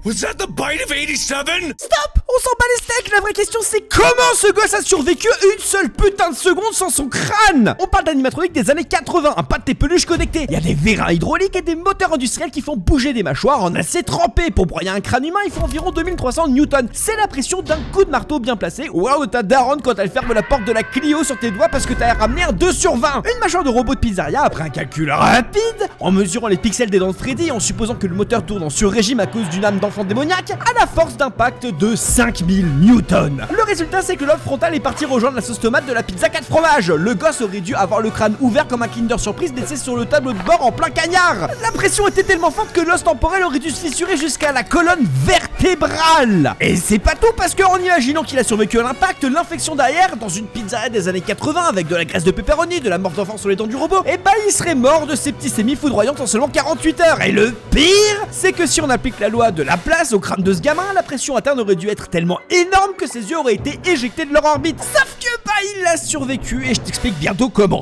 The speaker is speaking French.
Was that the bite of 87? Stop! On s'en bat les steaks. La vraie question c'est comment ce gosse a survécu une seule putain de seconde sans son crâne. On parle d'animatronique des années 80, un pâte tes peluches connecté. Il y a des vérins hydrauliques et des moteurs industriels qui font bouger des mâchoires en acier trempé. Pour broyer un crâne humain, il faut environ 2300 newtons. C'est la pression d'un coup de marteau bien placé ou alors de ta daronne quand elle ferme la porte de la Clio sur tes doigts parce que t'as ramené un 2/20. Une mâchoire de robot de pizzeria après un calcul rapide, en mesurant les pixels des dents de Freddy, en supposant que le moteur tourne en sur-régime à cause d'une âme d'enfant démoniaque, à la force d'impact de 5000 newtons. Le résultat c'est que l'offre frontale est partie rejoindre la sauce tomate de la pizza 4 fromages. Le gosse aurait dû avoir le crâne ouvert comme un Kinder Surprise laissé sur le tableau de bord en plein cagnard. La pression était tellement forte que l'os temporel aurait dû se fissurer jusqu'à la colonne vertébrale. Et c'est pas tout parce qu'en imaginant qu'il a survécu à l'impact, l'infection derrière, dans une pizzeria des années 80 avec de la graisse de pepperoni, de la mort d'enfant sur les dents du robot, et bah il serait mort de septicémie foudroyante en seulement 48 heures. Et le pire, c'est que si on applique la loi de Laplace au crâne de ce gamin, la pression interne aurait dû être tellement énorme que ses yeux auraient été éjectés de leur orbite. Sauf que bah il a survécu et je t'explique bientôt comment.